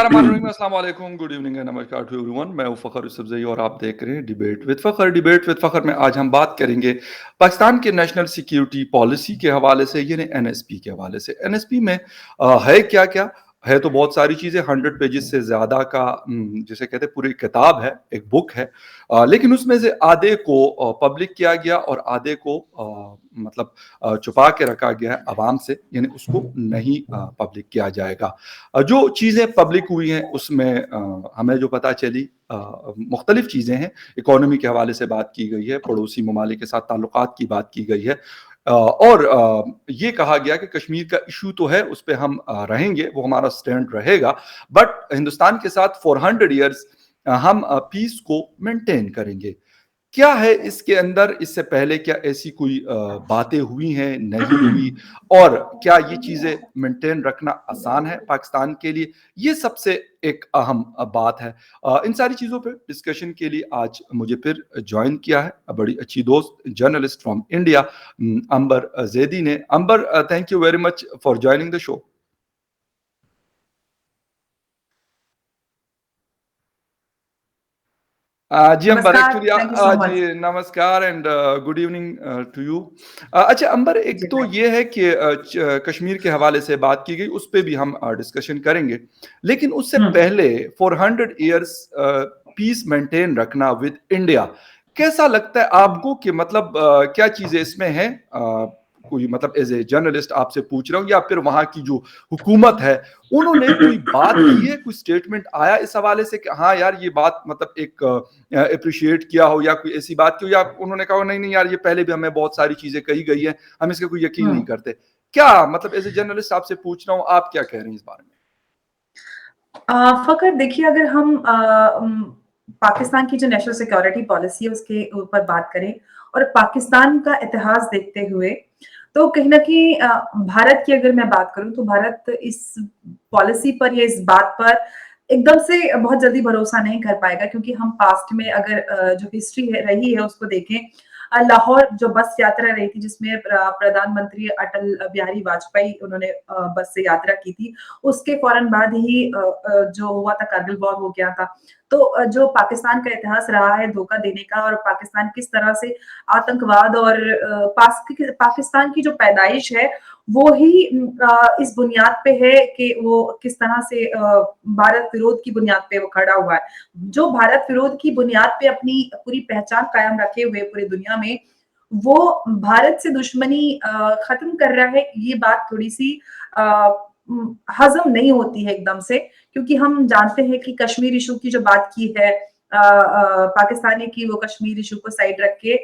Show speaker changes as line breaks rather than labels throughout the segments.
बिस्मिल्लाहिर्रहमानिर्रहीम, अस्सलाम वालेकुम, गुड इवनिंग एंड नमस्कार टू एवरीवन। मैं हूं फ़खर यूसुफ़ज़ई और आप देख रहे हैं debate with Fakhar. Debate with Fakhar में आज हम बात करेंगे पाकिस्तान के नेशनल सिक्योरिटी पॉलिसी के हवाले से, यानी एनएसपी के हवाले से। एनएसपी में है क्या-क्या? है तो बहुत सारी चीज़ें, 100 पेजेस से ज़्यादा का जिसे कहते हैं पूरी किताब है, एक बुक है। लेकिन उसमें से आधे को पब्लिक किया गया और आधे को मतलब छुपा के रखा गया है अवाम से, यानी उसको नहीं पब्लिक किया जाएगा। जो चीज़ें पब्लिक हुई हैं उसमें हमें जो पता चली मुख्तलिफ चीज़ें हैं। इकोनॉमी के हवाले से बात की गई है, पड़ोसी ममालिक के साथ ताल्लुकात की बात की गई है। और ये कहा गया कि कश्मीर का इशू तो है, उस पे हम रहेंगे, वो हमारा स्टैंड रहेगा, बट हिंदुस्तान के साथ फॉर 100 ईयर्स हम पीस को मेंटेन करेंगे। क्या है इसके अंदर? इससे पहले क्या ऐसी कोई बातें हुई हैं, नहीं हुई? और क्या ये चीज़ें मेंटेन रखना आसान है पाकिस्तान के लिए? ये सबसे एक अहम बात है। इन सारी चीज़ों पे डिस्कशन के लिए आज मुझे फिर जॉइन किया है बड़ी अच्छी दोस्त journalist from India Amber Zaidi ने। Amber, thank you very much for joining the show. जी अंबर,
नमस्कार,
actually
thank you so much.
जी नमस्कार and good evening to you. अच्छा अंबर, एक
जी,
तो ये है कि कश्मीर के हवाले से बात की गई, उस पे भी हम डिस्कशन करेंगे, लेकिन उससे
हुँ।
पहले फॉर 100 ईयर्स पीस मेंटेन रखना विद इंडिया, कैसा लगता है
हुँ।
आपको? कि मतलब क्या चीजें इसमें हैं? कोई मतलब एज ए जर्नलिस्ट आपसे पूछ रहा हूँ, या फिर वहां की जो हुकूमत है उन्होंने कोई बात की है, कोई स्टेटमेंट आया इस हवाले से कि हाँ यार ये बात मतलब एक अप्रिशिएट किया हो, या कोई ऐसी बात की हो, या उन्होंने कहा हो नहीं नहीं यार ये पहले भी हमें बहुत सारी चीजें कही गई हैं, हम इसका कोई यकीन नहीं
हुँ।
करते? क्या मतलब एज ए जर्नलिस्ट आपसे पूछ रहा हूँ, आप क्या कह रहे हैं इस बारे में?
फ़खर देखिए, अगर हम पाकिस्तान की जो नेशनल सिक्योरिटी पॉलिसी है उसके ऊपर बात करें और पाकिस्तान का इतिहास देखते हुए, तो कहीं न कहीं भारत की अगर मैं बात करूँ तो भारत इस पॉलिसी पर या इस बात पर एकदम से बहुत जल्दी भरोसा नहीं कर पाएगा, क्योंकि हम पास्ट में अगर जो हिस्ट्री है रही है उसको देखें, लाहौर जो बस यात्रा रही थी जिसमें प्रधानमंत्री अटल बिहारी वाजपेयी उन्होंने बस से यात्रा की थी, उसके फ़ौरन बाद ही जो हुआ था कारगिल वॉर हो गया था। तो जो पाकिस्तान का इतिहास रहा है धोखा देने का, और पाकिस्तान किस तरह से आतंकवाद और पाकिस्तान की जो पैदाइश है वो ही इस बुनियाद पे है कि वो किस तरह से भारत विरोध की बुनियाद पे वो खड़ा हुआ है। जो भारत विरोध की बुनियाद पे अपनी पूरी पहचान कायम रखे हुए पूरी दुनिया में, वो भारत से दुश्मनी खत्म कर रहा है, ये बात थोड़ी-सी अ, हज़म नहीं होती है एकदम से, क्योंकि हम जानते हैं कि कश्मीर इश्यू की जो बात की है, पाकिस्तान ने की, वो कश्मीर इश्यू को साइड रख के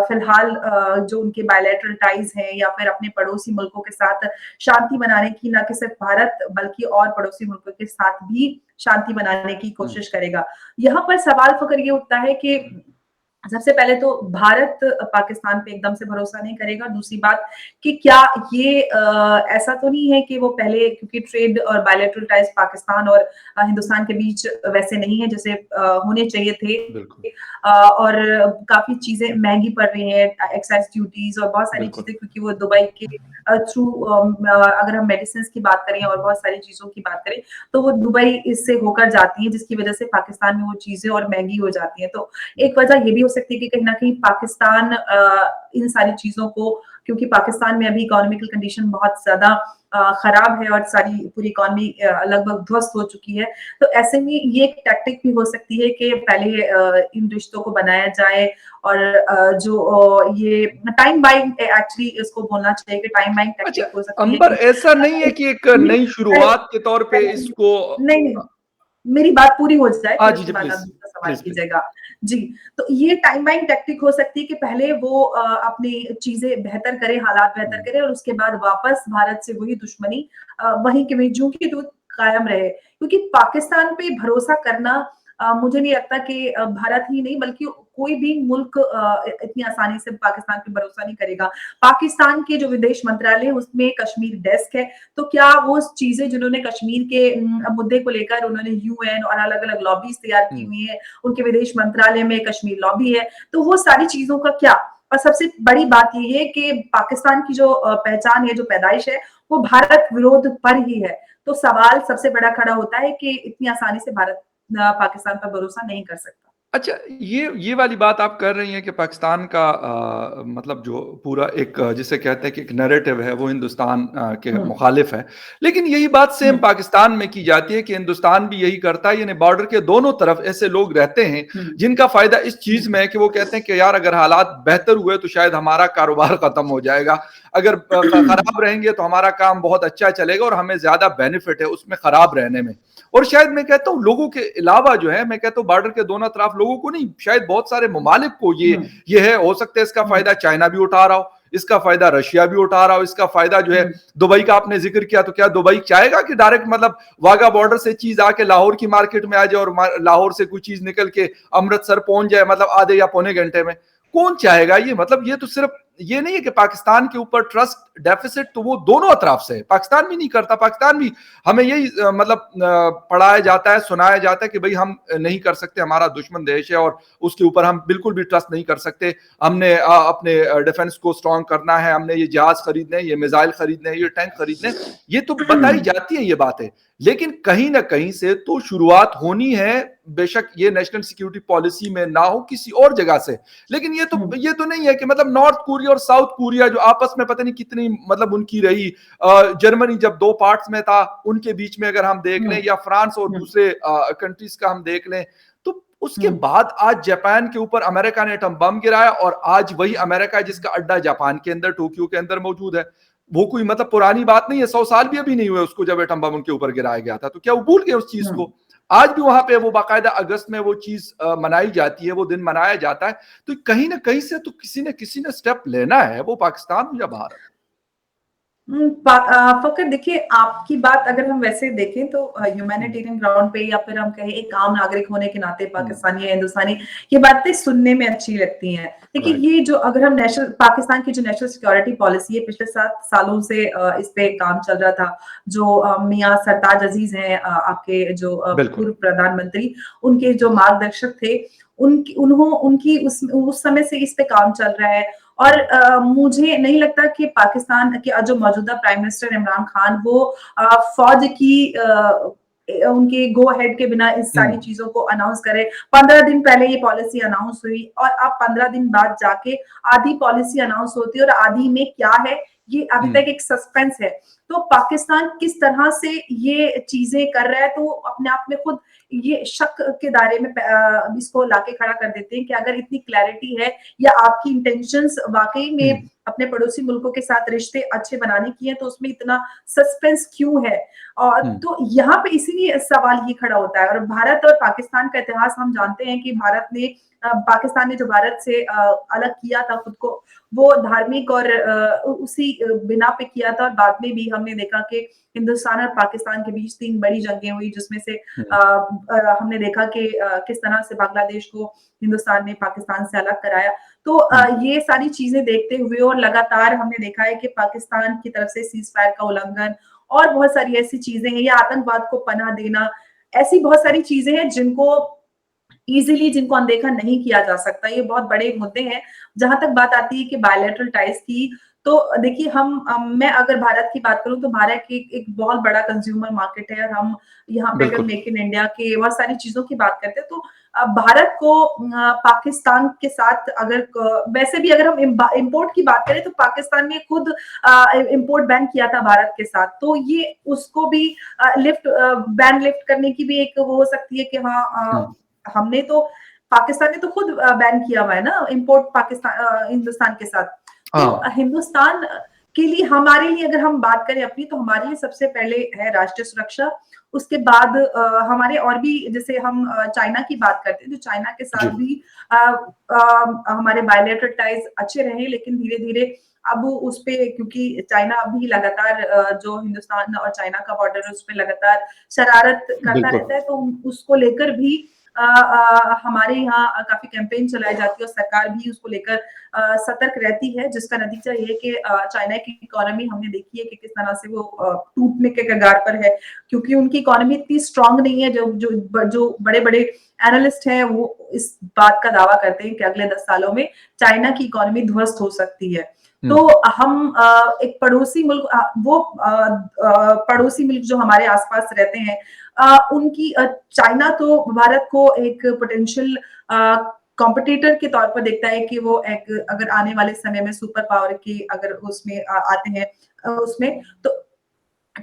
फिलहाल जो उनके बायलैटरल टाइज़ हैं या फिर अपने पड़ोसी मुल्कों के साथ शांति बनाने की, ना कि सिर्फ भारत बल्कि और पड़ोसी मुल्कों के साथ भी शांति बनाने की
हम्म,
कोशिश करेगा। यहाँ पर सवाल फ़िक्र ये उठता है कि सबसे पहले तो भारत पाकिस्तान पे एकदम से भरोसा नहीं करेगा। दूसरी बात कि क्या ये ऐसा तो नहीं है कि वो पहले, क्योंकि ट्रेड और बायलैटरल टाइज़ पाकिस्तान और हिंदुस्तान के बीच वैसे नहीं है जैसे होने चाहिए थे।
बिल्कुल
और काफ़ी चीज़ें महँगी पड़ रही हैं, एक्साइज़ ड्यूटीज़ और बहुत सारी
बिल्कुल।
चीज़ें, क्योंकि वो दुबई के थ्रू अगर हम मेडिसिन्स की बात करें और बहुत सारी चीज़ों की बात करें, तो वो दुबई इससे होकर जाती है, जिसकी वज़ह से पाकिस्तान में वो चीज़ें और महँगी हो जाती हैं। तो एक वजह ये भी हो सकती है कि कहीं न कहीं पाकिस्तान इन सारी चीज़ों को, क्योंकि पाकिस्तान में अभी इकोनॉमिकल कंडीशन बहुत ज़्यादा खराब है और सारी पूरी इकोनॉमी लगभग ध्वस्त हो चुकी है। तो ऐसे में ये एक टैक्टिक भी हो सकती है कि पहले इन रिश्तों को बनाया जाए, और जो ये टाइम बाइंग, एक्चुअली इसको बोलना चाहिए कि टाइम बाइंग
अच्छा
टैक्टिक हो सकती है
अंबर,
कि
ऐसा नहीं है कि एक
नहीं,
नई शुरुआत के तौर पे इसको
नहीं, नहीं, नहीं, मेरी बात पूरी हो जाए, फिर
जी जी,
उसके बाद आप
प्लीज
दूसरा सवाल
प्लीज प्लीज।
कीजिएगा। जी, तो ये टाइम बाइंग टैक्टिक हो सकती है कि पहले वो अपनी चीज़ें बेहतर करे, हालात बेहतर करे, और उसके बाद वापस भारत से वही दुश्मनी वहीं के वहीं जूं की तूं कायम रहे। क्योंकि पाकिस्तान पे भरोसा करना, मुझे नहीं लगता कि भारत ही नहीं बल्कि कोई भी मुल्क इतनी आसानी से पाकिस्तान पे भरोसा नहीं करेगा। पाकिस्तान के जो विदेश मंत्रालय है उसमें कश्मीर डेस्क है, तो क्या वो चीज़ें जिन्होंने कश्मीर के मुद्दे को लेकर उन्होंने यूएन और अलग-अलग लॉबीज़ तैयार की हुई हैं, उनके विदेश मंत्रालय में कश्मीर लॉबी है, तो वो सारी चीज़ों का क्या? और सबसे बड़ी बात ये है कि पाकिस्तान की जो पहचान है, जो पैदाइश है, वो भारत विरोध पर ही है। तो सवाल सबसे बड़ा खड़ा होता है कि इतनी आसानी से भारत पाकिस्तान पर भरोसा नहीं कर सकता।
अच्छा, ये वाली बात आप कर रही हैं कि पाकिस्तान का मतलब जो पूरा एक जिसे कहते हैं कि एक नैरेटिव है वो हिंदुस्तान के
हुँ,
मुखालिफ है। लेकिन यही बात सेम
हुँ,
पाकिस्तान में की जाती है कि हिंदुस्तान भी यही करता है, यानी बॉर्डर के दोनों तरफ ऐसे लोग रहते हैं
हुँ,
जिनका फ़ायदा इस
हुँ,
चीज़ में है कि वो कहते हैं कि यार अगर हालात बेहतर हुए तो शायद हमारा कारोबार खत्म हो जाएगा। अगर खराब रहेंगे तो हमारा काम बहुत अच्छा चलेगा और हमें ज़्यादा बेनिफिट है उसमें खराब रहने में। और शायद मैं कहता हूँ लोगों के अलावा जो है, मैं कहता हूँ बॉर्डर के दोनों तरफ लोगों को नहीं, शायद बहुत सारे ममालिक को
हुँ,
ये है, हो सकता है इसका
हुँ,
फायदा चाइना भी उठा रहा हो, इसका फायदा रशिया भी उठा रहा हो, इसका फायदा जो है
हुँ,
दुबई का आपने जिक्र किया, तो क्या दुबई चाहेगा कि डायरेक्ट मतलब वाघा बॉर्डर से चीज आके लाहौर की मार्केट में आ जाए और लाहौर से कोई चीज निकल के अमृतसर पहुंच जाए मतलब आधे या पौने घंटे में? कौन चाहेगा ये? मतलब ये तो सिर्फ ये नहीं है कि पाकिस्तान के ऊपर ट्रस्ट डेफिसिट तो वो दोनों अतराफ से है, पाकिस्तान भी नहीं करता, पाकिस्तान भी हमें यही मतलब पढ़ाया जाता है, सुनाया जाता है कि भाई हम नहीं कर सकते, हमारा दुश्मन देश है और उसके ऊपर हम बिल्कुल भी ट्रस्ट नहीं कर सकते, हमने अपने डिफेंस को स्ट्रांग करना है, हमने ये जहाज खरीदने, ये मिसाइल खरीदने, ये टैंक खरीदने, ये तो बताई जाती है ये बातें। लेकिन कहीं ना कहीं से तो शुरुआत होनी है, बेशक ये नेशनल सिक्योरिटी पॉलिसी में ना हो, किसी और जगह से। लेकिन
हुँ,
ये तो नहीं है कि मतलब नॉर्थ कोरिया और साउथ कोरिया जो आपस में पता नहीं कितनी मतलब उनकी रही, जर्मनी जब दो पार्ट्स में था उनके बीच में अगर हम देख
हुँ,
लें, या फ्रांस और
हुँ,
दूसरे कंट्रीज का हम देख लें, तो उसके
हुँ,
बाद आज जापान के ऊपर अमेरिका ने एटम बम गिराया, और आज वही अमेरिका जिसका अड्डा जापान के अंदर टोक्यो के अंदर मौजूद है। वो कोई मतलब पुरानी बात नहीं है, 100 साल भी अभी नहीं हुए उसको जब एटम बम उनके ऊपर गिराया गया था, तो क्या वो भूल गए उस चीज
हुँ।
को? आज भी वहां पे वो बाकायदा अगस्त में वो चीज मनाई जाती है, वो दिन मनाया जाता है। तो कहीं ना कहीं से तो किसी ने स्टेप लेना है, वो पाकिस्तान हो या भारत।
फ़क़र देखिए, आपकी बात अगर हम वैसे देखें तो
हम्म,
ह्यूमैनिटेरियन ग्राउंड पे या फिर हम कहें एक आम नागरिक होने के नाते
हम्म,
पाकिस्तानी या हिंदुस्तानी, ये बातें सुनने में अच्छी लगती हैं। देखिए,
राइट,
ये जो अगर हम नेशनल पाकिस्तान की जो नेशनल सिक्योरिटी पॉलिसी है, पिछले 7 सालों से इस पे काम चल रहा था। जो मियाँ सरताज अज़ीज़ हैं, आपके जो
बिल्कुल,
पूर्व प्रधानमंत्री, उनके जो मार्गदर्शक थे, उनकी उस समय से इस पे काम चल रहा है। और मुझे नहीं लगता कि पाकिस्तान के जो मौजूदा प्राइम मिनिस्टर इमरान खान वो फौज की उनके गो अहेड के बिना इस सारी
हम्म,
चीजों को अनाउंस करे। 15 दिन पहले ये पॉलिसी अनाउंस हुई और अब 15 दिन बाद जाके आधी पॉलिसी अनाउंस होती है और आधी में क्या है ये अभी
हम्म,
तक एक सस्पेंस है। तो पाकिस्तान किस तरह से ये चीजें कर रहा है तो अपने आप में खुद ये शक के दायरे में इसको लाके खड़ा कर देते हैं कि अगर इतनी क्लैरिटी है या आपकी इंटेंशंस वाकई में
हम्म,
अपने पड़ोसी मुल्कों के साथ रिश्ते अच्छे बनाने की है तो उसमें इतना सस्पेंस क्यों है। और
हम्म,
तो यहाँ पे इसीलिए सवाल ये खड़ा होता है और भारत और पाकिस्तान का इतिहास हम जानते हैं कि भारत ने पाकिस्तान ने जो भारत से अलग किया था खुद को वो धार्मिक और उसी बिना पे किया था और बाद में भी हमने देखा कि हिंदुस्तान और पाकिस्तान के बीच 3 बड़ी जंगें हुई जिसमें से
हम्म,
हमने देखा कि किस तरह से बांग्लादेश को हिंदुस्तान ने पाकिस्तान से अलग कराया। तो
हम्म,
ये सारी चीजें देखते हुए और लगातार हमने देखा है कि पाकिस्तान की तरफ से सीज़ फायर का उल्लंघन और बहुत सारी ऐसी चीजें हैं या आतंकवाद को पनाह देना, ऐसी बहुत सारी चीजें हैं जिनको अनदेखा नहीं किया जा सकता। ये बहुत बड़े मुद्दे हैं। जहाँ तक बात आती है कि बायलैटरल टाइज़ की, तो देखिए मैं अगर भारत की बात करूँ तो भारत एक एक बहुत बड़ा कंज़्यूमर मार्केट है और हम यहाँ पे अगर
बिल्कुल,
मेक इन इंडिया के बहुत सारी चीज़ों की बात करते हैं तो भारत को पाकिस्तान के साथ अगर वैसे भी अगर हम इम्पोर्ट की बात करें तो पाकिस्तान ने खुद इम्पोर्ट बैन किया था भारत के साथ। तो ये उसको भी बैन लिफ्ट करने की भी एक वो हो सकती है कि हाँ
हम्म,
हमने तो पाकिस्तान ने तो खुद बैन किया हुआ है ना इम्पोर्ट हिंदुस्तान के साथ। तो
हाँ,
हिंदुस्तान के लिए हमारे लिए अगर हम बात करें अपनी तो हमारे लिए सबसे पहले है राष्ट्रीय सुरक्षा। उसके बाद हमारे और भी जैसे हम चाइना की बात करते हैं तो चाइना के
जी,
साथ भी हमारे बायलैटरल टाइज अच्छे रहे लेकिन धीरे-धीरे अब उस पे क्योंकि चाइना अभी लगातार जो हिंदुस्तान और चाइना का बॉर्डर है उस पे लगातार शरारत करता
बिल्कुल,
रहता है तो उसको लेकर भी हमारे यहाँ काफ़ी कैंपेन चलाई जाती है और सरकार भी उसको लेकर सतर्क रहती है, जिसका नतीजा ये है कि चाइना की इकोनॉमी हमने देखी है कि किस तरह से वो टूटने के कगार पर है, क्योंकि उनकी इकोनॉमी इतनी स्ट्रॉन्ग नहीं है, जो बड़े-बड़े एनालिस्ट हैं, वो इस बात का दावा करते हैं कि अगले 10 सालों में चाइना की इकोनॉमी ध्वस्त हो सकती है। तो
हुँ,
हम एक पड़ोसी मुल्क पड़ोसी मुल्क जो हमारे आस-पास रहते हैं उनकी चाइना तो भारत को एक पोटेंशियल कॉम्पिटिटर के तौर पर देखता है कि वो एक अगर आने वाले समय में सुपर पावर की अगर उसमें आते हैं उसमें तो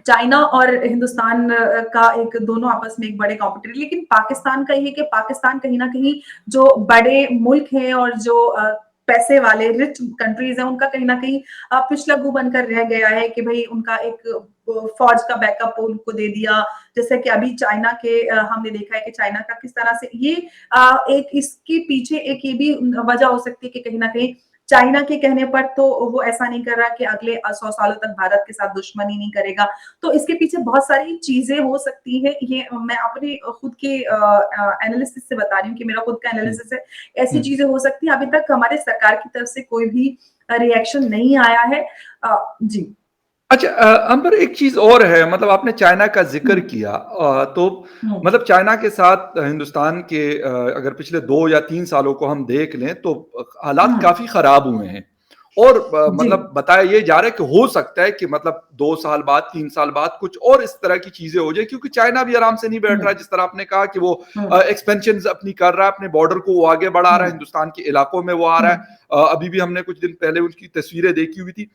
चाइना और हिंदुस्तान का एक दोनों आपस में एक बड़े कॉम्पिटिटर लेकिन पाकिस्तान का ये है कि पाकिस्तान कहीं न कहीं जो बड़े मुल्क हैं और जो पैसे वाले रिच कंट्रीज़ हैं, उनका कहीं न कहीं पिछलग्गू बनकर रह गया है कि भई उनका एक फौज का बैकअप उनको दे दिया। जैसे कि अभी चाइना के हमने देखा है कि चाइना का किस तरह से ये एक इसके पीछे एक ये भी वजह हो सकती है कि कहीं न कहीं चाइना के कहने पर तो वो ऐसा नहीं कर रहा कि अगले 100 सालों तक भारत के साथ दुश्मनी नहीं करेगा। तो इसके पीछे बहुत सारी चीज़ें हो सकती हैं। ये मैं अपने खुद के एनालिसिस से बता रही हूँ कि मेरा खुद का
हुँ,
एनालिसिस है। ऐसी
हुँ।
चीज़ें हो सकती हैं। अभी तक हमारे सरकार की तरफ से कोई भी रिएक्शन नहीं आया है। जी।
अच्छा अंबर एक चीज़ और है मतलब आपने चाइना का ज़िक्र
हुँ,
किया तो
हुँ,
मतलब चाइना के साथ हिंदुस्तान के अगर पिछले 2 या 3 सालों को हम देख लें तो हालात
हुँ।
काफ़ी ख़राब हुए हैं। और
जी।
मतलब बताया ये जा रहा है कि हो सकता है कि मतलब 2 साल बाद, 3 साल बाद कुछ और इस तरह की चीज़ें हो जाएँ क्योंकि चाइना भी आराम से नहीं बैठ
हुँ,
रहा है जिस तरह आपने कहा कि वो
हुँ,
एक्सपेंशन्स अपनी कर रहा है, अपने बॉर्डर को वो आगे बढ़ा रहा है,
हुँ,
हिंदुस्तान के इलाकों में वो आ रहा
हुँ।
है। अभी भी हमने कुछ दिन पहले उसकी तस्वीरें देखी हुई थी।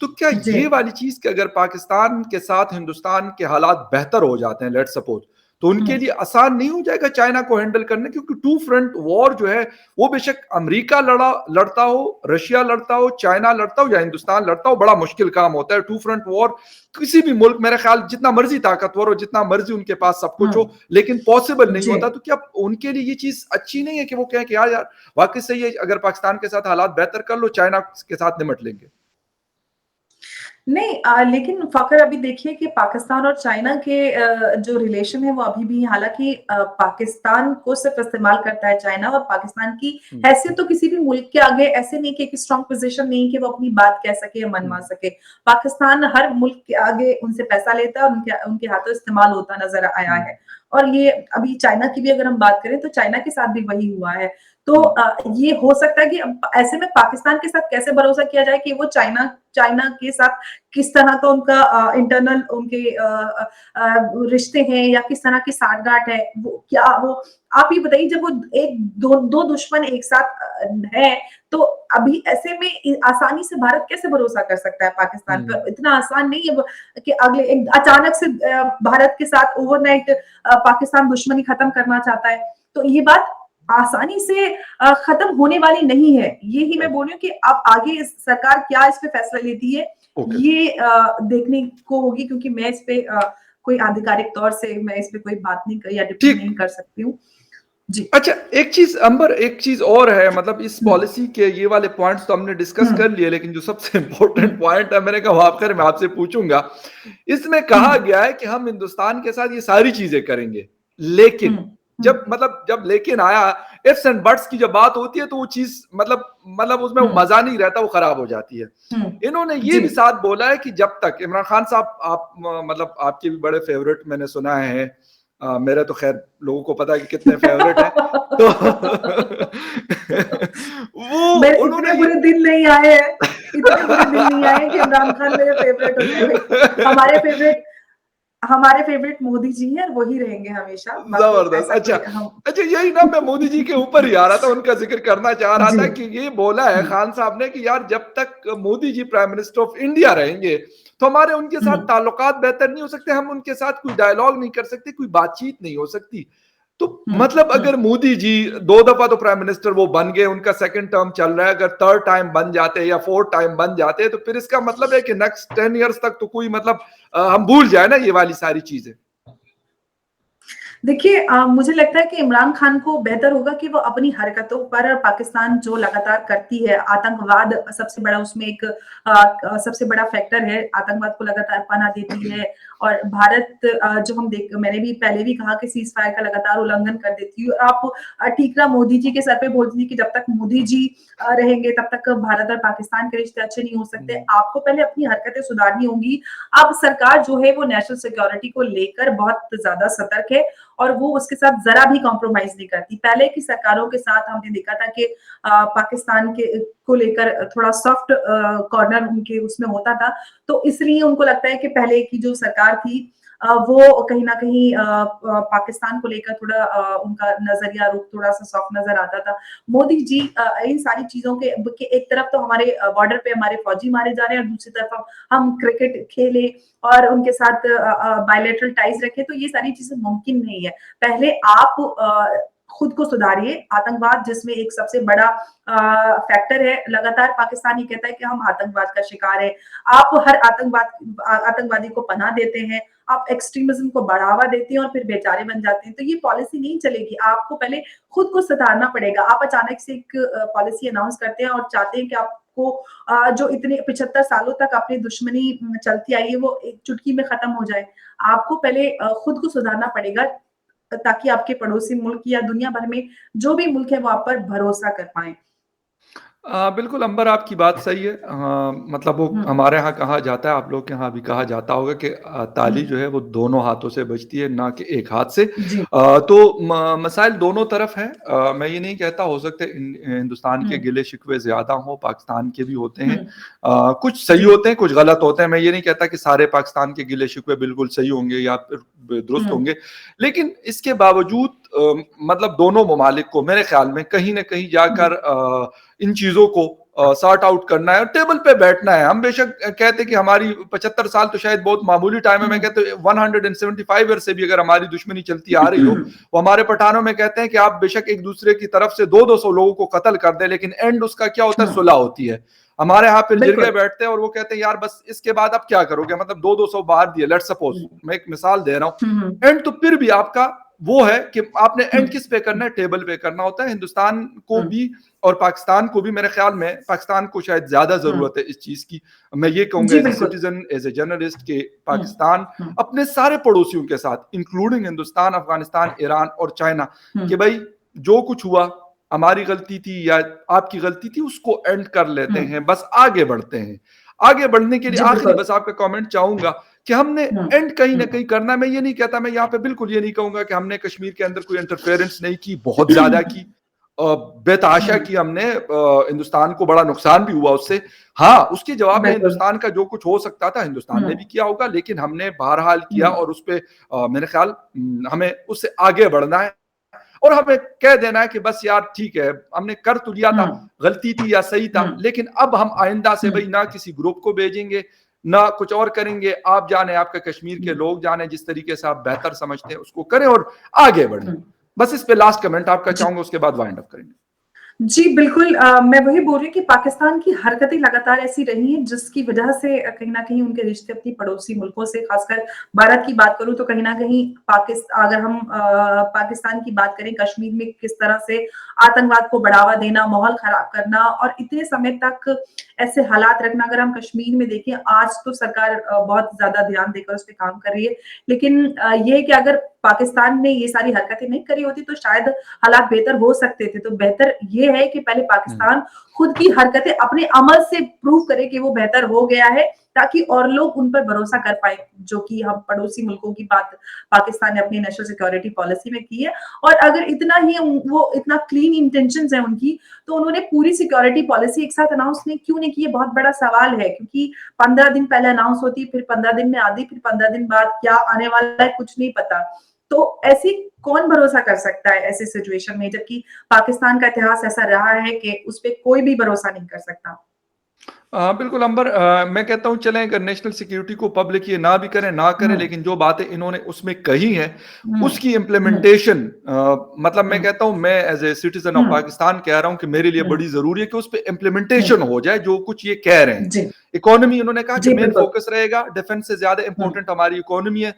तो क्या
जी।
ये वाली चीज़ कि अगर पाकिस्तान के साथ हिंदुस्तान के हालात बेहतर हो जाते हैं लेट्स सपोज़ तो
हुँ,
उनके लिए आसान नहीं हो जाएगा चाइना को हैंडल करना क्योंकि टू फ्रंट वॉर जो है वो बेशक अमेरिका लड़ता हो, रशिया लड़ता हो, चाइना लड़ता हो या हिंदुस्तान लड़ता हो, बड़ा मुश्किल काम होता है। टू फ्रंट वॉर किसी भी मुल्क मेरा ख्याल जितना मर्ज़ी ताकतवर हो, जितना मर्ज़ी उनके पास सब कुछ हो,
हुँ।
लेकिन पॉसिबल नहीं
जी।
होता। तो क्या उनके लिए ये चीज़ अच्छी नहीं है कि वो कहें कि यार यार वाक़ई सही है अगर पाकिस्तान के साथ हालात बेहतर कर लो, चाइना के साथ निपट लेंगे?
नहीं लेकिन फ़ख़्र अभी देखिए कि पाकिस्तान और चाइना के जो रिलेशन है वो अभी भी हालाँकि पाकिस्तान को सिर्फ़ इस्तेमाल करता है चाइना और पाकिस्तान की
हुँ,
हैसियत तो किसी भी मुल्क के आगे ऐसे नहीं कि एक स्ट्रॉन्ग पोज़ीशन नहीं कि वो अपनी बात कह सके या
हुँ,
मनवा सके। पाकिस्तान हर मुल्क के आगे उनसे पैसा लेता है और उनके उनके हाथों इस्तेमाल होता नज़र आया
हुँ,
है। और ये अभी चाइना की भी अगर हम बात करें तो चाइना के साथ भी वही हुआ है। तो
हुँ,
ये हो सकता है कि ऐसे में पाकिस्तान के साथ कैसे भरोसा किया जाए कि वो चाइना चाइना के साथ किस तरह का उनका इंटरनल उनके रिश्ते हैं या किस तरह की साठगांठ है, वो क्या वो आप ये बताइए जब वो एक दो दुश्मन एक साथ हैं, तो अभी ऐसे में आसानी से भारत कैसे भरोसा कर सकता है पाकिस्तान
हुँ।
पर? इतना आसान नहीं है कि अगले एक अचानक से भारत के साथ ओवरनाइट पाकिस्तान दुश्मनी खत्म करना चाहता है। तो ये बात आसानी से खत्म होने वाली नहीं है। ये ही मैं
राइट,
बोल रही हूँ कि अब आगे सरकार क्या इस पे फैसला लेती है,
ओके।
ये देखने को होगी क्योंकि मैं इस पे कोई आधिकारिक तौर से मैं इस पे कोई बात नहीं कर या टिप्पणी
ठीक।
नहीं कर सकती हूँ। जी।
अच्छा एक चीज़ अंबर एक चीज़ और है मतलब इस
हुँ,
पॉलिसी के ये वाले पॉइंट्स तो हमने डिस्कस
हुँ,
कर लिए लेकिन जो सबसे
हुँ,
इम्पोर्टेंट पॉइंट है मैंने कहा वो आखिर मैं आपसे पूछूँगा। इसमें
हुँ,
कहा गया है कि हम हिंदुस्तान के साथ ये सारी चीज़ें करेंगे।
हुँ,
लेकिन
हुँ,
जब लेकिन आया इफ्स एंड बट्स की जब बात होती है तो वो चीज़ मतलब उसमें वो
हुँ,
मज़ा नहीं रहता वो खराब हो जाती है।
हुँ।
इन्होंने ये
जी।
भी साथ बोला है कि जब तक इमरान खान साहब आप मतलब आपके भी बड़े फेवरेट मैंने सुना है मेरे तो खैर लोगों को पता है कि कितने फेवरेट हैं तो वो
मेरे
उन्होंने
इतने
ये
बुरे दिन नहीं आए हैं, इतने बुरे दिन नहीं आए हैं कि इमरान खान मेरे फेवरेट हो जाएँ। हमारे फेवरेट हमारे फेवरेट मोदी जी हैं और वही रहेंगे हमेशा, बाकी
जबरदस्त
ऐसा
अच्छा
कोई हम
अच्छा यही ना मैं मोदी जी के ऊपर ही आ रहा था उनका जिक्र करना चाह रहा
जी।
था कि ये बोला है
हुँ,
खान साहब ने कि यार जब तक Modi ji prime minister of India रहेंगे तो हमारे उनके
हुँ,
साथ ताल्लुकात बेहतर नहीं हो सकते हम उनके साथ कोई डायलॉग नहीं कर सकते कोई बातचीत नहीं हो सकती तो
हुँ,
मतलब
हुँ।
अगर मोदी जी 2 दफा तो प्राइम मिनिस्टर वो बन गए उनका सेकंड टर्म चल रहा है अगर थर्ड टाइम बन जाते या फोर्थ टाइम बन जाते तो फिर इसका मतलब है कि नेक्स्ट 10 ईयर्स तक तो कोई मतलब हम भूल जाए ना ये वाली सारी चीजें
देखिए मुझे लगता है कि इमरान खान को बेहतर होगा कि वो अपनी हरकतों पर पाकिस्तान जो लगातार करती है, आतंकवाद सबसे बड़ा उसमें एक सबसे बड़ा फैक्टर है, आतंकवाद को लगातार पनाह देती है और भारत जो हम देख मैंने भी पहले भी कहा कि सीज़ फायर का लगातार उल्लंघन कर देती है और आप ठीकरा मोदी जी के सर पे बोल दीजिए कि जब तक मोदी जी रहेंगे तब तक भारत और पाकिस्तान के रिश्ते अच्छे नहीं हो सकते। आपको पहले अपनी हरकतें सुधारनी होंगी। अब सरकार जो है वो नेशनल सिक्योरिटी को लेकर बहुत ज़्यादा सतर्क है और वो उसके साथ ज़रा भी कॉम्प्रोमाइज़ नहीं करती। पहले की सरकारों के साथ हमने देखा था कि पाकिस्तान के को लेकर थोड़ा सॉफ्ट कॉर्नर उनके उसमें होता था, तो इसलिए उनको लगता है कि पहले की जो सरकार थी वो कहीं न कहीं पाकिस्तान को लेकर थोड़ा उनका नज़रिया रुख थोड़ा-सा सॉफ्ट नज़र आता था। मोदी जी इन सारी चीज़ों के एक तरफ तो हमारे बॉर्डर पे हमारे फौजी मारे जा रहे हैं और दूसरी तरफ हम क्रिकेट खेले और उनके साथ बायलैटरल टाइज़ रखें, तो ये सारी चीज़ें मुमकिन नहीं है। पहले आप खुद को सुधारिए, आतंकवाद जिसमें एक सबसे बड़ा फैक्टर है, लगातार पाकिस्तान ये कहता है कि हम आतंकवाद का शिकार हैं। आप हर आतंकवादी को पनाह देते हैं, आप एक्सट्रीमिज़्म को बढ़ावा देते हैं और फिर बेचारे बन जाते हैं, तो ये पॉलिसी नहीं चलेगी। आपको पहले खुद को सुधारना पड़ेगा। आप अचानक से एक पॉलिसी अनाउंस करते हैं और चाहते हैं कि आपको जो इतने 75 सालों तक अपनी दुश्मनी चलती आई है, वो एक चुटकी में खत्म हो जाए। आपको पहले खुद को सुधारना पड़ेगा ताकि आपके पड़ोसी मुल्क या दुनिया भर में जो भी मुल्क है वो आप पर भरोसा कर पाएँ।
बिल्कुल अंबर आपकी बात सही है। मतलब वो
हुँ,
हमारे यहाँ कहा जाता है, आप लोग के यहाँ भी कहा जाता होगा कि
हुँ,
ताली जो है वो दोनों हाथों से बजती है, ना कि एक हाथ से।
जी,
तो मसाइल दोनों तरफ हैं। मैं ये नहीं कहता, हो सकता है हिंदुस्तान के
हुँ,
गिले शिकवे ज़्यादा हों, पाकिस्तान के भी होते
हुँ,
हैं। कुछ सही
जी,
होते हैं, कुछ गलत होते हैं। मैं ये नहीं कहता कि सारे पाकिस्तान के गिले शिकवे बिल्कुल सही होंगे या फिर दुरुस्त
हुँ,
होंगे। लेकिन इसके बावजूद मतलब दोनों ममालिक को मेरे ख्याल में कहीं न कहीं
हुँ,
जाकर इन चीज़ों को सॉर्ट आउट करना है और टेबल पे बैठना है। हम बेशक कहते हैं कि हमारी 75 साल तो शायद बहुत मामूली टाइम है। मैं
हुँ,
कहता हूँ 175 ईयर से भी अगर हमारी दुश्मनी चलती आ रही हो, वो हमारे पठानों में कहते हैं कि आप बेशक एक दूसरे की तरफ से 200-200 लोगों को कत्ल कर दें, लेकिन एंड उसका क्या होता है?
हुँ,
सुलह होती है। हमारे यहाँ फिर जिरगे
बिल्कुल।
बैठते हैं और वो कहते हैं यार बस इसके बाद आप क्या करोगे? मतलब 200-200 मार दिए, लेट्स सपोज,
हुँ,
मैं एक मिसाल दे रहा
हुँ,
हूँ।
हुँ,
एंड तो फिर भी आपका वो है कि आपने
हुँ,
एंड किस पे करना है? टेबल पे करना होता है। हिंदुस्तान को
हुँ,
भी और पाकिस्तान को भी, मेरे ख्याल में पाकिस्तान को शायद ज्यादा
हुँ,
जरूरत है इस चीज की। मैं ये कहूंगा
जी,
एज ए
बिल्कुल।
सिटीजन, एज ए जर्नलिस्ट, के
हुँ,
पाकिस्तान
हुँ,
अपने सारे पड़ोसियों के साथ इंक्लूडिंग हिंदुस्तान, अफगानिस्तान, ईरान और चाइना,
हुँ,
कि भाई जो कुछ हुआ हमारी गलती थी या आपकी गलती थी, उसको एंड कर लेते
हुँ,
हैं, बस आगे बढ़ते हैं। आगे बढ़ने के लिए
जी,
आखिरी
बिल्कुल।
बस आपका कमेंट चाहूंगा कि हमने
हुँ,
एंड कहीं ना
हुँ,
कहीं करना है। मैं ये नहीं कहता, मैं यहाँ पे बिल्कुल ये नहीं कहूंगा कि हमने कश्मीर के अंदर कोई इंटरफेरेंस नहीं की, बहुत ज्यादा की, बेतहाशा
हुँ,
की हमने। हिंदुस्तान को बड़ा नुकसान भी हुआ उससे। हाँ, उसके जवाब में
बिल्कुल।
हिंदुस्तान का जो कुछ हो सकता था हिंदुस्तान
हुँ,
ने भी किया होगा, लेकिन हमने बहरहाल किया
हुँ,
और उस पे मेरे ख्याल हमें उससे आगे बढ़ना है और हमें कह देना है कि बस यार ठीक है, हमने कर तो लिया था,
हुँ,
गलती थी या सही था,
हुँ,
लेकिन अब हम आइंदा से
हुँ,
भाई ना किसी ग्रुप को भेजेंगे, ना कुछ और करेंगे। आप जाने, आपके कश्मीर के
हुँ,
लोग जाने, जिस तरीके से आप बेहतर समझते हैं उसको करें और आगे बढ़ें।
हुँ,
बस इस पे लास्ट कमेंट आपका
जी।
चाहूंगा, उसके बाद वाइंड अप करेंगे।
जी, बिल्कुल मैं वही बोल रही हूँ कि पाकिस्तान की हरकतें लगातार ऐसी रही हैं जिसकी वजह से कहीं न कहीं उनके रिश्ते अपनी पड़ोसी मुल्कों से ख़ासकर भारत की बात करूँ तो कहीं न कहीं अगर हम पाकिस्तान की बात करें कश्मीर में किस तरह से आतंकवाद को बढ़ावा देना, माहौल ख़राब करना और इतने समय तक ऐसे हालात रखना अगर हम कश्मीर में देखें आज तो सरकार बहुत ज़्यादा ध्यान देकर उस पे काम कर रही है। लेकिन ये है कि अगर पाकिस्तान ने ये सारी हरकतें नहीं करी होती तो शायद हालात बेहतर हो सकते थे। तो बेहतर ये है कि पहले
हम्म,
पाकिस्तान खुद की हरकतें अपने अमल से प्रूव करे कि वो बेहतर हो गया है, ताकि और लोग उन पर भरोसा कर पाएँ, जो कि हम पड़ोसी मुल्कों की बात पाकिस्तान ने अपनी नेशनल सिक्योरिटी पॉलिसी में की है। और अगर इतना ही वो इतना क्लीन इंटेंशंस है उनकी, तो उन्होंने पूरी सिक्योरिटी पॉलिसी एक साथ अनाउंस नहीं क्यों नहीं की? ये बहुत बड़ा सवाल है क्योंकि 15 दिन पहले अनाउंस होती, फिर 15 दिन में आधी, फिर 15 दिन बाद क्या आने वाला है, कुछ नहीं पता। तो ऐसी कौन भरोसा कर सकता है ऐसी सिचुएशन में जबकि पाकिस्तान का इतिहास ऐसा रहा है कि उस पे कोई भी भरोसा नहीं कर सकता।
बिल्कुल अंबर, मैं कहता हूँ चलें, अगर नेशनल सिक्योरिटी को पब्लिक ये ना भी करें ना करें,
हुँ,
लेकिन जो बातें इन्होंने उसमें कही हैं
हुँ,
उसकी
हुँ,
इम्प्लीमेंटेशन, मतलब मैं
हुँ,
कहता हूँ, मैं एज ए सिटीजन ऑफ
हुँ,
पाकिस्तान कह रहा हूँ कि मेरे लिए
हुँ,
बड़ी जरूरी है कि उस पर
हुँ,
इम्प्लीमेंटेशन हो जाए जो कुछ ये कह रहे हैं।
जी,
इकोनॉमी, उन्होंने कहा कि
जी,
मेन
बिल्कुल।
फोकस रहेगा, डिफेंस से ज्यादा
हुँ।
इंपॉर्टेंट हमारी इकोनॉमी है।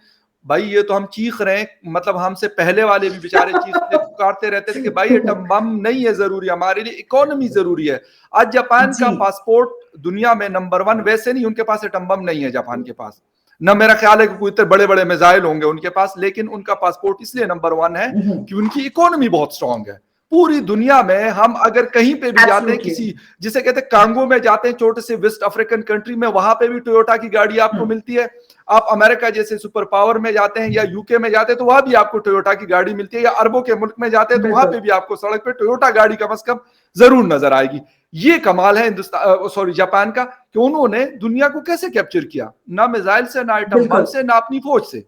भाई ये तो हम चीख रहे हैं, मतलब हमसे पहले वाले भी बेचारे चीखते पुकारते रहते थे कि भाई एटम बम नहीं है जरूरी, हमारे लिए इकोनॉमी जरूरी है। आज जापान का
जी,
पासपोर्ट दुनिया में नंबर 1, वैसे नहीं उनके पास एटम बम नहीं है जापान के पास, ना मेरा ख्याल है कि कोई इतने बड़े बड़े मिसाइल होंगे उनके पास, लेकिन उनका पासपोर्ट इसलिए नंबर 1 है
हुँ,
कि उनकी इकोनॉमी बहुत स्ट्रांग है। पूरी दुनिया में हम अगर कहीं पे भी जाते हैं,
एब्सोल्युटली।
किसी जिसे कहते हैं कांगो में जाते हैं, छोटे से वेस्ट अफ्रीकन कंट्री में, वहां पे भी टोयोटा की गाड़ी
हुँ,
आपको मिलती है। आप अमेरिका जैसे सुपर पावर में जाते हैं या यूके में जाते हैं तो वहां भी आपको टोयोटा की गाड़ी मिलती है, या अरबों के मुल्क में जाते हैं तो वहां पे भी आपको सड़क पे टोयोटा गाड़ी कम से कम जरूर नजर आएगी। ये कमाल है हिंदुस्तान सॉरी जापान का कि उन्होंने दुनिया को कैसे कैप्चर किया, ना मिसाइल से, ना एटम बम से, ना अपनी फौज से,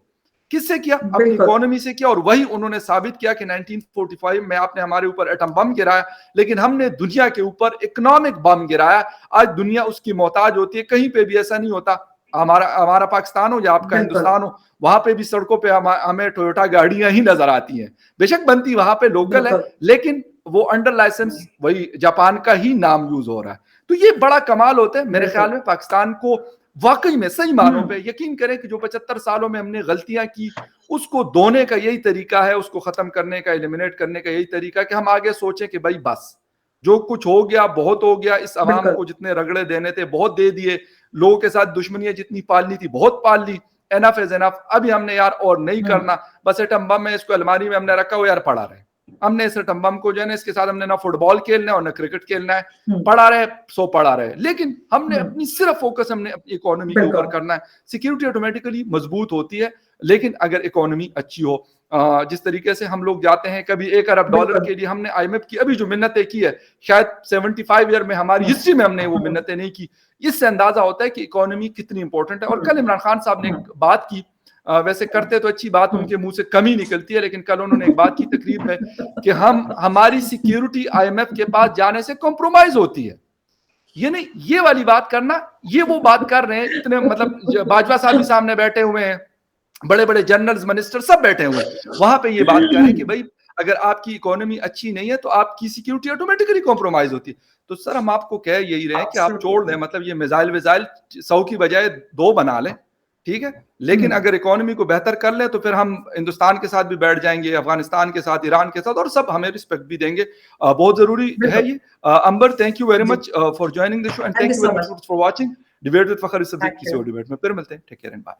किससे किया? अपनी इकोनॉमी से किया। और वही उन्होंने साबित किया कि 1945 में आपने हमारे ऊपर एटम बम गिराया, लेकिन हमने दुनिया के ऊपर इकोनॉमिक बम गिराया। आज दुनिया उसकी मोहताज होती है, कहीं पे भी ऐसा नहीं होता। हमारा पाकिस्तान हो या आपका हिंदुस्तान हो, वहां पे भी सड़कों पे हमें टोयोटा गाड़ियां ही नजर आती हैं, बेशक बनती वहां पे लोकल है, लेकिन वो अंडर लाइसेंस वही जापान का ही नाम यूज हो रहा है। तो ये बड़ा कमाल होता है मेरे ख्याल में। पाकिस्तान को वाकई में सही मानों पे यकीन करें कि जो 75 सालों में हमने गलतियां की, उसको धोने का यही तरीका है, उसको खत्म करने का, एलिमिनेट करने का यही तरीका कि हम आगे सोचें कि भाई बस जो कुछ हो गया बहुत हो गया, इस अवाम को जितने रगड़े देने थे बहुत दे दिए, लोगों के साथ दुश्मनियां जितनी पालनी थी बहुत पाल ली, एनफ इज एनफ, अभी हमने यार और नहीं करना। बस एटम बम में इसको अलमारी में हमने रखा हो यार, पड़ा रहे। हमने इस एटम बम को जो है ना, इसके साथ हमने ना फुटबॉल खेलना है और ना क्रिकेट खेलना है, पड़ा रहे सो पड़ा रहे, लेकिन हमने अपनी सिर्फ फोकस हमने अपनी इकोनॉमी के ऊपर करना है। सिक्योरिटी ऑटोमेटिकली मजबूत होती है, लेकिन अगर इकोनॉमी अच्छी हो, जिस तरीके से हम लोग जाते हैं, कभी $1 अरब के लिए हमने IMF की अभी जो मिन्नतें की है, शायद 75 ईयर में हमारी हिस्ट्री में हमने वो मिन्नतें नहीं की। इससे अंदाजा होता है कि इकोनॉमी कितनी इंपॉर्टेंट है। और कल इमरान खान साहब ने एक बात की, वैसे करते तो अच्छी बात उनके मुंह से कम ही निकलती है, लेकिन कल उन्होंने एक बात की तकरीब में कि हमारी सिक्योरिटी IMF के पास जाने से कॉम्प्रोमाइज होती है। ये नहीं, ये वाली बात करना, ये वो बात कर रहे हैं। इतने मतलब बाजवा साहब भी सामने बैठे हुए हैं, बड़े बड़े जनरल्स, मिनिस्टर सब बैठे हुए हैं, वहां पे ये बात करें कि भाई अगर आपकी इकोनॉमी अच्छी नहीं है तो आपकी सिक्योरिटी ऑटोमेटिकली कॉम्प्रोमाइज होती है। तो सर हम आपको कह यही रहे हैं कि आप छोड़ दें, मतलब ये मिसाइल विजाइल 100 की बजाय 2 बना लें, ठीक है, लेकिन अगर इकोनॉमी को बेहतर कर लें तो फिर हम हिंदुस्तान के साथ भी बैठ जाएंगे, अफगानिस्तान के साथ, ईरान के साथ, और सब हमें रिस्पेक्ट भी देंगे। बहुत जरूरी है ये। Amber, thank you very much for joining the show, and thank you very much for watching debate with Fakhar. इस सब्जेक्ट किसी और डिबेट में फिर मिलते हैं। Take care and bye.